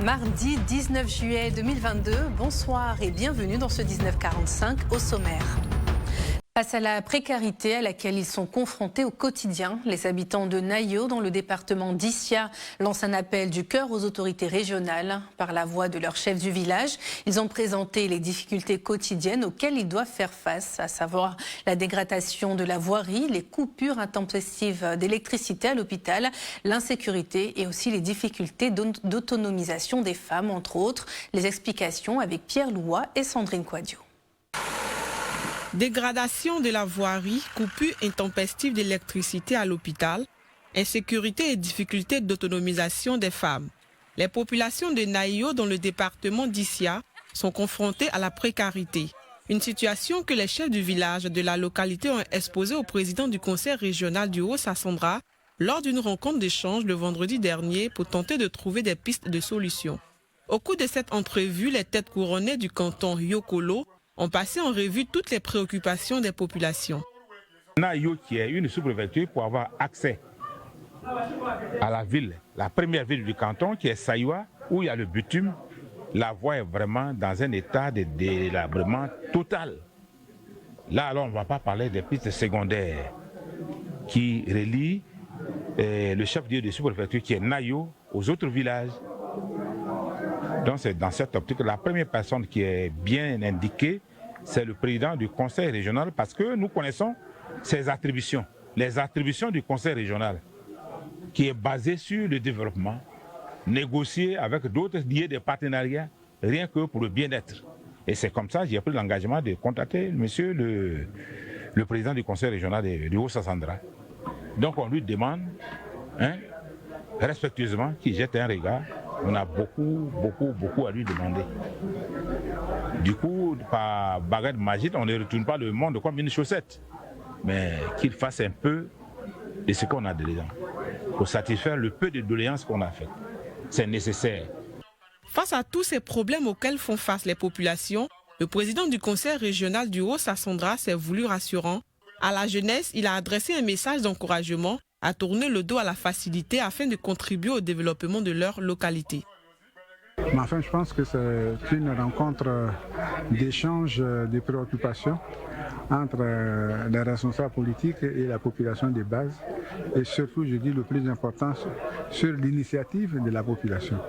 Mardi 19 juillet 2022, bonsoir et bienvenue dans ce 1945 au sommaire. Face à la précarité à laquelle ils sont confrontés au quotidien, les habitants de Nayo, dans le département d'Issia, lancent un appel du cœur aux autorités régionales. Par la voix de leur chef du village, ils ont présenté les difficultés quotidiennes auxquelles ils doivent faire face, à savoir la dégradation de la voirie, les coupures intempestives d'électricité à l'hôpital, l'insécurité et aussi les difficultés d'autonomisation des femmes, entre autres. Les explications avec Pierre Loua et Sandrine Quadio. Dégradation de la voirie, coupure intempestive d'électricité à l'hôpital, insécurité et difficultés d'autonomisation des femmes. Les populations de Nayo, dans le département d'Issia, sont confrontées à la précarité. Une situation que les chefs du village de la localité ont exposée au président du conseil régional du Haut-Sassandra lors d'une rencontre d'échange le vendredi dernier pour tenter de trouver des pistes de solutions. Au cours de cette entrevue, les têtes couronnées du canton Yokolo ont passé en revue toutes les préoccupations des populations. Nayo, qui est une sous-préfecture, pour avoir accès à la ville, la première ville du canton, qui est Saïwa, où il y a le bitume, la voie est vraiment dans un état de délabrement total. Là, alors, on ne va pas parler des pistes secondaires qui relient le chef-lieu de sous-préfecture, qui est Nayo, aux autres villages. Donc, c'est dans cette optique, la première personne qui est bien indiquée, c'est le président du conseil régional, parce que nous connaissons ses attributions, les attributions du conseil régional, qui est basé sur le développement, négocier avec d'autres, lier des partenariats, rien que pour le bien-être. Et c'est comme ça que j'ai pris l'engagement de contacter monsieur le président du conseil régional du Haut-Sassandra. Donc on lui demande, respectueusement, qu'il jette un regard. On a beaucoup à lui demander. Du coup, par baguette magique, on ne retourne pas le monde comme une chaussette, mais qu'il fasse un peu de ce qu'on a dedans, pour satisfaire le peu de doléances qu'on a fait. C'est nécessaire. Face à tous ces problèmes auxquels font face les populations, le président du conseil régional du Haut-Sassandra s'est voulu rassurant. À la jeunesse, il a adressé un message d'encouragement à tourner le dos à la facilité afin de contribuer au développement de leur localité. Mais enfin, je pense que c'est une rencontre d'échange de préoccupations entre les responsables politiques et la population de base. Et surtout, je dis le plus important, sur l'initiative de la population.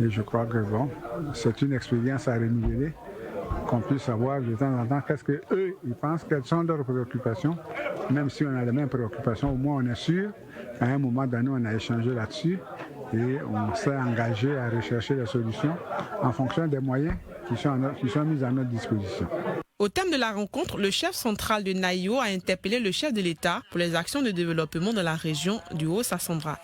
Et je crois que bon, c'est une expérience à renouveler, qu'on puisse savoir de temps en temps qu'est-ce qu'eux, ils pensent, quelles sont leurs préoccupations. Même si on a les mêmes préoccupations, au moins on est sûr qu'à un moment donné, on a échangé là-dessus et on s'est engagé à rechercher des solutions en fonction des moyens qui sont mis à notre disposition. Au terme de la rencontre, le chef central de Nayo a interpellé le chef de l'État pour les actions de développement de la région du Haut-Sassandra.